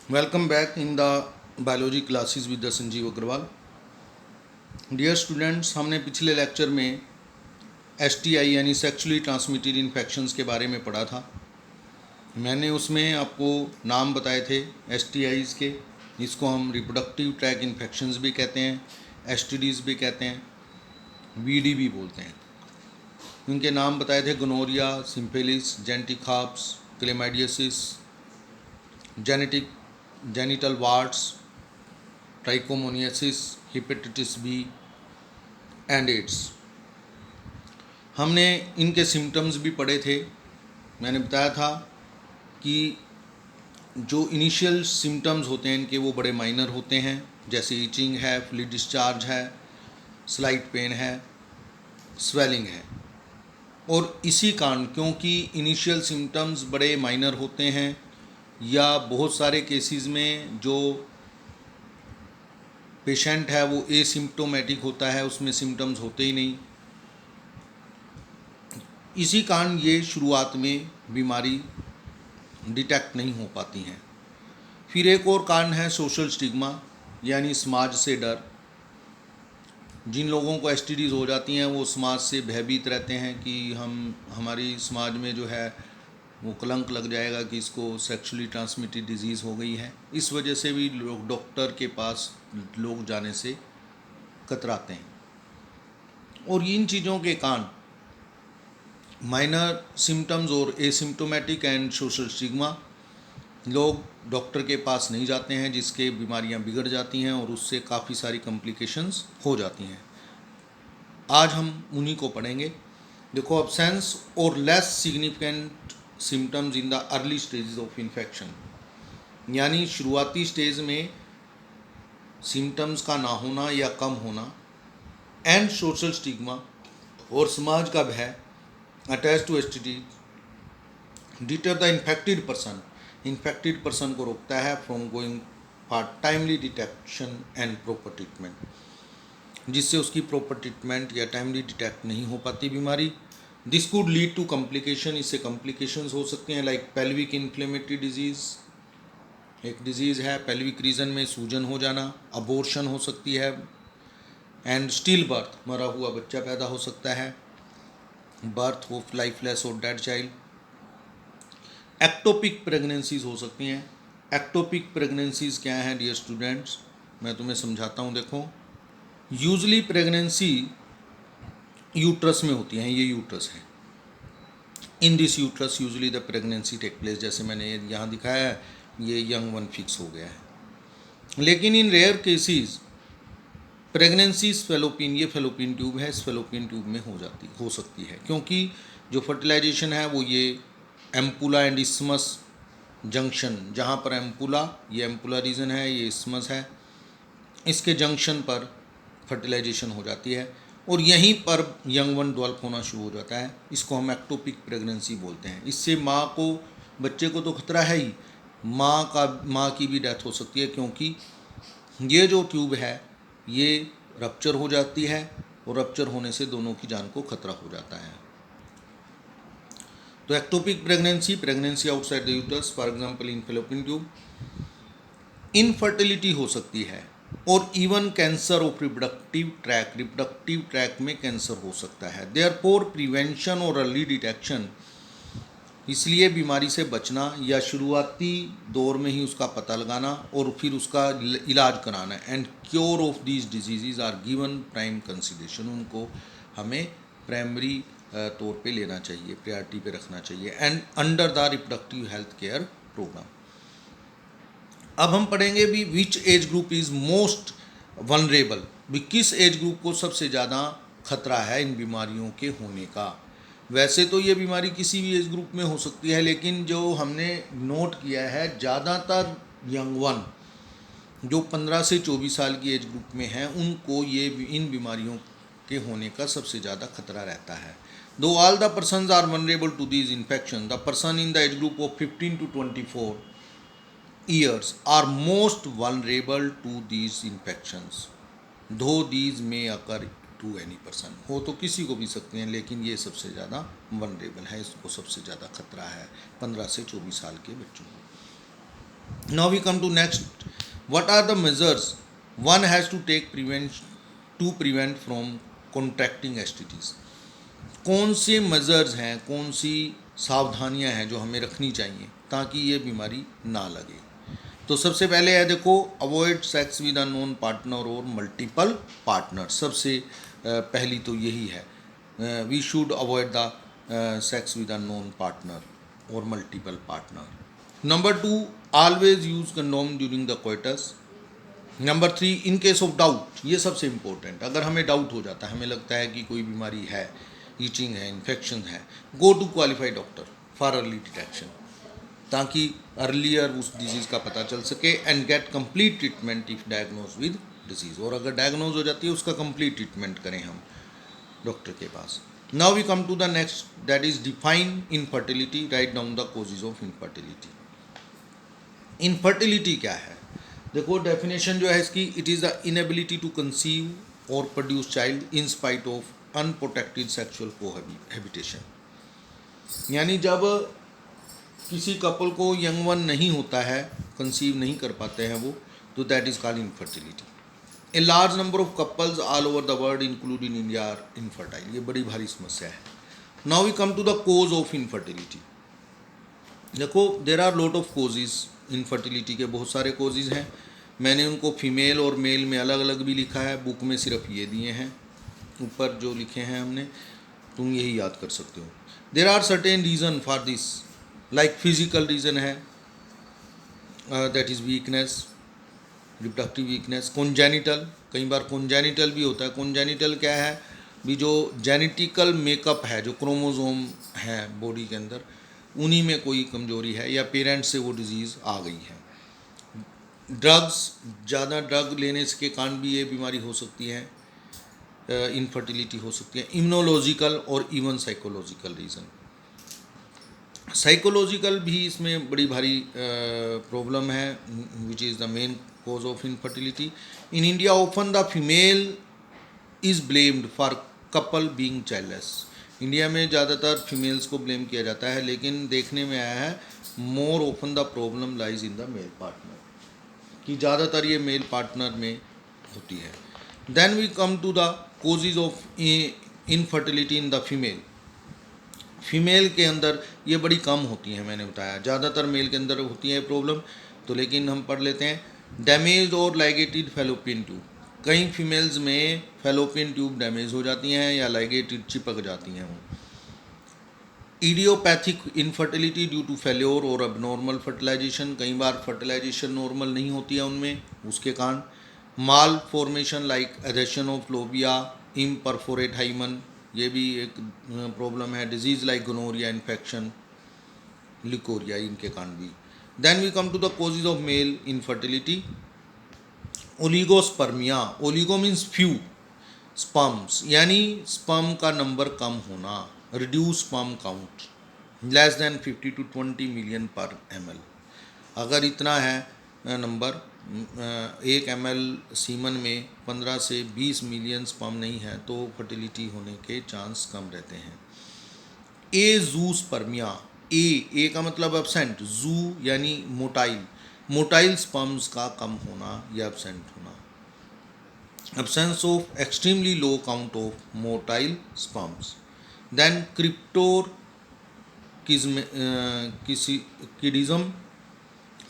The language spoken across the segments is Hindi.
Welcome back in the biology classes with the Sanjeev Agarwal. Dear students, हमने पिछले लेक्चर में STI यानी सेक्सुअली ट्रांसमिटेड इन्फेक्शंस के बारे में पढ़ा था। मैंने उसमें आपको नाम बताए थे STIs के, जिसको हम रिप्रोडक्टिव ट्रैक इन्फेक्शंस भी कहते हैं, STDs भी कहते हैं, VD भी बोलते हैं। उनके नाम बताए थे गोनोरिया, सिम्फिलिस, जेंटिखाप्स, chlamydiasis, genital warts, trichomoniasis, hepatitis B and AIDS. हमने इनके सिम्टम्स भी पढ़े थे। मैंने बताया था कि जो इनिशियल सिम्टम्स होते हैं इनके वो बड़े माइनर होते हैं, जैसे ईचिंग है, फ्लूइड डिस्चार्ज है, स्लाइट पेन है, स्वेलिंग है। और इसी कारण, क्योंकि इनिशियल सिम्टम्स बड़े माइनर होते हैं या बहुत सारे केसेस में जो पेशेंट है वो एसिम्प्टोमेटिक होता है, उसमें सिम्टम्स होते ही नहीं, इसी कारण ये शुरुआत में बीमारी डिटेक्ट नहीं हो पाती हैं। फिर एक और कारण है सोशल स्टिग्मा, यानी समाज से डर। जिन लोगों को STDs हो जाती हैं वो समाज से भयभीत रहते हैं कि हमारी समाज में जो है वो कलंक लग जाएगा कि इसको सेक्सुअली ट्रांसमिटेड डिजीज़ हो गई है। इस वजह से भी लोग डॉक्टर के पास लोग जाने से कतराते हैं। और इन चीज़ों के कारण माइनर सिम्टम्स और एसिम्प्टोमेटिक एंड सोशल स्टिग्मा, लोग डॉक्टर के पास नहीं जाते हैं, जिसके बीमारियां बिगड़ जाती हैं और उससे काफ़ी सारी कॉम्प्लिकेशंस हो जाती हैं। आज हम उन्हीं को पढ़ेंगे। देखो, एब्सेंस और less significant symptoms in the early stages of infection, यानी शुरुआती स्टेज में सिम्टम्स का ना होना या कम होना, एंड सोशल स्टिग्मा और समाज का भय attach to STD deter the infected person को रोकता है from going for timely detection and proper treatment, जिससे उसकी प्रॉपर ट्रीटमेंट या टाइमली डिटेक्ट नहीं हो पाती बीमारी। This could lead to complication, इससे कॉम्प्लिकेशंस हो सकते हैं, लाइक पेल्विक इन्फ्लेमेटरी डिजीज़, एक डिजीज़ है पेल्विक रीजन में सूजन हो जाना, अबॉर्शन हो सकती है, एंड स्टिल बर्थ, मरा हुआ बच्चा पैदा हो सकता है, बर्थ ऑफ लाइफलेस और डेड चाइल्ड। एक्टोपिक प्रेगनेंसीज हो सकती हैं। एक्टोपिक प्रेगनेंसीज क्या हैं डियर स्टूडेंट्स, मैं तुम्हें समझाता हूँ। देखो, यूजली प्रेगनेंसी यूट्रस में होती हैं, ये यूट्रस है। In this uterus usually the pregnancy take place, जैसे मैंने यहाँ दिखाया है, ये यंग वन फिक्स हो गया है। लेकिन इन रेयर केसेस प्रेगनेंसी स्फेलोपियन, ये फेलोपियन ट्यूब है, स्फेलोपियन ट्यूब में हो सकती है, क्योंकि जो फर्टिलाइजेशन है वो ये एम्पुला एंड इस्मस जंक्शन, जहाँ पर एम्पुला, ये एम्पुला रीजन है, ये इस्मस है, इसके जंक्शन पर फर्टिलाइजेशन हो जाती है और यहीं पर यंग वन डेवलप होना शुरू हो जाता है। इसको हम एक्टोपिक प्रेगनेंसी बोलते हैं। इससे माँ को, बच्चे को तो खतरा है ही, माँ की भी डेथ हो सकती है, क्योंकि ये जो ट्यूब है ये रप्चर हो जाती है और रप्चर होने से दोनों की जान को खतरा हो जाता है। तो ectopic pregnancy outside the uterus, for example in fallopian tube. Infertility हो सकती है और even cancer of reproductive tract में कैंसर हो सकता है। देयरफॉर प्रिवेंशन और अर्ली डिटेक्शन, इसलिए बीमारी से बचना या शुरुआती दौर में ही उसका पता लगाना और फिर उसका इलाज कराना, and cure of these disease are given prime consideration, उनको हमें प्राइमरी तौर पे लेना चाहिए, प्रायोरिटी पे रखना चाहिए, and under the reproductive health care programme. अब हम पढ़ेंगे भी which age group is most vulnerable, भी किस एज ग्रुप को सबसे ज़्यादा खतरा है इन बीमारियों के होने का। वैसे तो ये बीमारी किसी भी एज ग्रुप में हो सकती है, लेकिन जो हमने नोट किया है, ज़्यादातर यंग वन जो 15 से 24 साल की एज ग्रुप में हैं, उनको ये इन बीमारियों के होने का सबसे ज़्यादा खतरा रहता है। Though all the persons are vulnerable to these infection, the person in the age group of 15 to 24 years are most vulnerable to these infections, though these may occur to any person। हो तो किसी को भी सकते हैं, लेकिन ये सबसे ज़्यादा वनरेबल है, इसको सबसे ज़्यादा खतरा है 15 से 24 साल के बच्चों को। Now we come to next. What are the measures one has to take to prevent from contracting STDs? कौन से मेजर्स हैं, कौन सी सावधानियां हैं जो हमें रखनी चाहिए ताकि ये बीमारी ना लगे? तो सबसे पहले है, देखो, avoid sex with unknown partner और मल्टीपल पार्टनर। सबसे पहली तो यही है, we should avoid the sex with unknown partner और multiple partner. Number 2, always use condom during the coitus. Number 3, in case of doubt, ये सबसे इम्पोर्टेंट, अगर हमें डाउट हो जाता है, हमें लगता है कि कोई बीमारी है, ईचिंग है, इन्फेक्शन है, go to qualified doctor for early detection, ताकि अर्लियर उस डिजीज़ का पता चल सके, and get complete treatment if diagnose with disease. और अगर डायग्नोज हो जाती है उसका कंप्लीट ट्रीटमेंट करें हम डॉक्टर के पास। Now we come to the next, that is define infertility. Right down the causes of infertility. Infertility क्या है? देखो, डेफिनेशन जो है इसकी, it is the inability to conceive और produce child in spite of unprotected sexual cohabitation. यानी जब किसी कपल को यंग वन नहीं होता है, कंसीव नहीं कर पाते हैं वो, तो that is called infertility. A large number of couples all over the world including India are infertile. ये बड़ी भारी समस्या है। Now we come to the cause of infertility. देखो, there are lot of causes. Infertility के बहुत सारे कोजेज हैं। मैंने उनको फीमेल और मेल में अलग अलग भी लिखा है, बुक में सिर्फ ये दिए हैं, ऊपर जो लिखे हैं हमने, तुम यही याद कर सकते हो। There are certain reason for this, like physical reason है, that is weakness, reproductive weakness. Congenital, कई बार कॉन्जेनिटल भी होता है। कॉन्जेनिटल क्या है? भी जो जेनेटिकल मेकअप है, जो क्रोमोसोम है बॉडी के अंदर, उन्हीं में कोई कमजोरी है या पेरेंट्स से वो डिजीज़ आ गई है। ड्रग्स, ज़्यादा ड्रग लेने के कारण भी ये बीमारी हो सकती है, इनफर्टिलिटी हो सकती है। इम्यूनोलॉजिकल और इवन साइकोलॉजिकल रीज़न। साइकोलॉजिकल भी इसमें बड़ी भारी प्रॉब्लम है, which is the main cause of infertility. In India, often the female is blamed for couple being childless. India में ज़्यादातर फीमेल्स को ब्लेम किया जाता है, लेकिन देखने में आया है more open the problem lies in the male partner, कि ज़्यादातर ये मेल पार्टनर में होती है। Then we come to the causes of infertility in the female. Female के अंदर ये बड़ी कम होती हैं, मैंने बताया, ज़्यादातर मेल के अंदर होती है प्रॉब्लम। तो लेकिन हम पढ़ लेते हैं। डैमेज और लाइगेटेड फैलोपियन ट्यूब, कई फीमेल्स में फैलोपियन ट्यूब डैमेज हो जाती हैं या लाइगेटेड चिपक जाती हैं वो। Idiopathic infertility due to failure और अबनॉर्मल फर्टिलाइजेशन, कई बार फर्टिलाइजेशन नॉर्मल नहीं होती है उनमें, उसके कारण। Malformation like adhesion of labia, imperforate hymen, ये भी एक प्रॉब्लम है। Disease like gonorrhoea infection, leucorrhoea, इनके कारण भी। Then we come to the causes of male infertility. Oligospermia, oligo means few, sperms यानी स्पर्म का नंबर कम होना, reduce sperm count, less than 50 to 20 million per ml। अगर इतना है नंबर, 1 ml सीमन में 15 से 20 मिलियन स्पर्म नहीं है, तो फर्टिलिटी होने के चांस कम रहते हैं। ए जूस्पर्मिया, ए का मतलब एब्सेंट, जू यानी मोटाइल, मोटाइल स्पर्म्स का कम होना या एब्सेंट होना। Absence of extremely low count of motile sperms. Then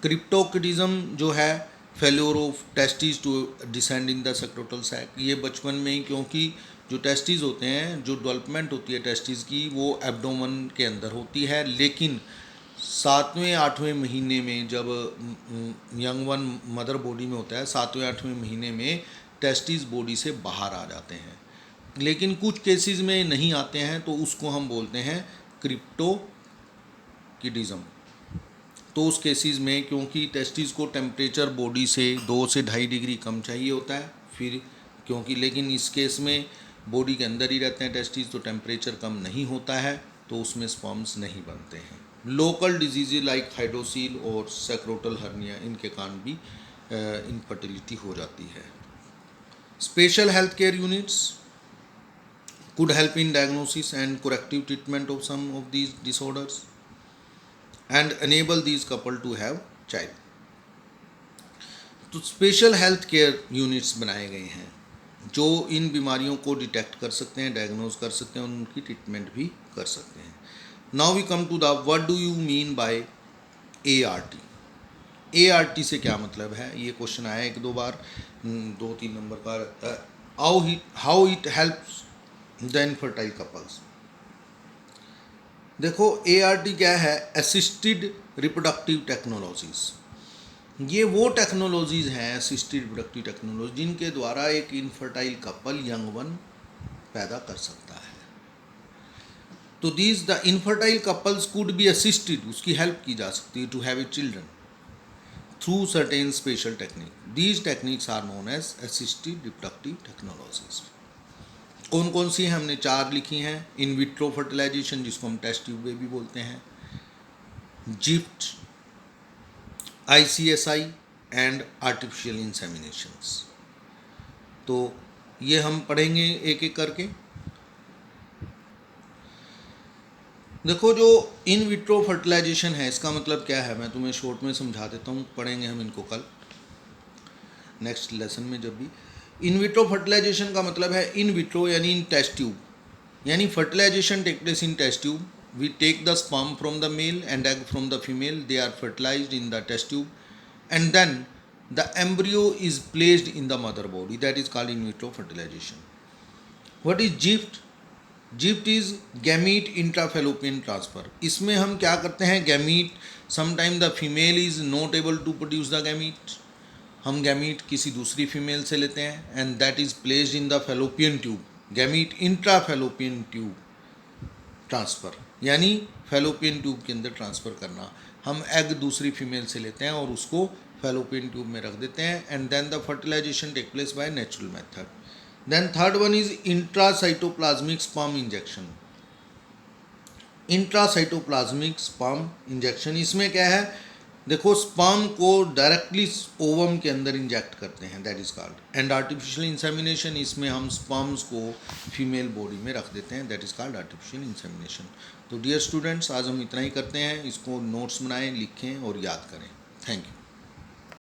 cryptorchidism जो है, failure of testis to descend in the scrotal sac. ये बचपन में ही, क्योंकि जो टेस्टिस होते हैं, जो डेवलपमेंट होती है टेस्टिस की, वो एब्डोमन के अंदर होती है, लेकिन 7वें 8वें महीने में जब यंग वन मदर बॉडी में होता है, 7वें 8वें महीने में टेस्टिस बॉडी से बाहर आ जाते हैं। लेकिन कुछ केसेस में नहीं आते हैं, तो उसको हम बोलते हैं क्रिप्टोकिडिज्म। तो उस केसेस में, क्योंकि टेस्टिस को टेम्परेचर बॉडी से 2 से 2.5 डिग्री कम चाहिए होता है, फिर क्योंकि, लेकिन इस केस में बॉडी के अंदर ही रहते हैं टेस्टिस, तो टेम्परेचर कम नहीं होता है, तो उसमें स्पर्म्स नहीं बनते हैं। लोकल डिजीज़ लाइक हाइड्रोसील और सैक्रोटल हर्निया, इनके कारण भी इनफर्टिलिटी हो जाती है। Special health care units could help in diagnosis and corrective treatment of some of these disorders and enable these couple to have child. तो स्पेशल हेल्थ केयर यूनिट्स बनाए गए हैं जो इन बीमारियों को डिटेक्ट कर सकते हैं, डायग्नोज कर सकते हैं और उनकी ट्रीटमेंट भी कर सकते हैं। Now we come to the what do you mean by ART। ART से क्या मतलब है, ये क्वेश्चन आया एक दो बार, 2-3 नंबर का रहता है। How it helps the infertile couples. देखो ART क्या है, असिस्टेड रिप्रोडक्टिव टेक्नोलॉजीज़। ये वो टेक्नोलॉजीज़ हैं, असिस्टेड रिप्रोडक्टिव टेक्नोलॉजी, जिनके द्वारा एक इनफर्टाइल कपल यंग वन पैदा कर सकता है। तो these the infertile couples could be assisted, उसकी हेल्प की जा सकती है to have a children through certain special technique. These techniques are known as assisted reproductive technologies. कौन कौन सी हैं, हमने 4 लिखी हैं। इन विट्रो फर्टिलाइजेशन, जिसको हम टेस्ट ट्यूब बेबी बोलते हैं, जिफ्ट, ICSI एंड आर्टिफिशियल इंसेमिनेशंस। तो ये हम पढ़ेंगे एक एक करके। देखो जो इन विट्रो फर्टिलाइजेशन है, इसका मतलब क्या है, मैं तुम्हें शॉर्ट में समझा देता हूँ, पढ़ेंगे हम इनको कल नेक्स्ट लेसन में जब भी। इन विट्रो फर्टिलाइजेशन का मतलब है इन विट्रो यानी इन टेस्ट ट्यूब, यानी fertilization take place in test tube. We take the sperm from the male and egg from the female, they are fertilized in the test tube and then the embryo is placed in the mother body, that is called in vitro fertilization. What is GIFT? GIFT is gamete intrafallopian transfer. इसमें हम क्या करते हैं, gamete, sometime the female is not able to produce the gamete, हम गैमीट किसी दूसरी फीमेल से लेते हैं and that is placed in the fallopian tube, gamete intrafallopian tube transfer, यानी फैलोपियन ट्यूब के अंदर ट्रांसफ़र करना। हम एग दूसरी फीमेल से लेते हैं और उसको फैलोपियन ट्यूब में रख देते हैं and then the fertilization take place by natural method. Then third one is intracytoplasmic sperm injection. Intracytoplasmic sperm injection, इसमें क्या है, देखो स्पर्म को डायरेक्टली ओवम के अंदर इंजेक्ट करते हैं, that is called. And artificial insemination, इसमें हम स्पर्म्स को फीमेल बॉडी में रख देते हैं, that is called artificial insemination. तो डियर स्टूडेंट्स, आज हम इतना ही करते हैं, इसको नोट्स बनाएं, लिखें और याद करें। Thank you.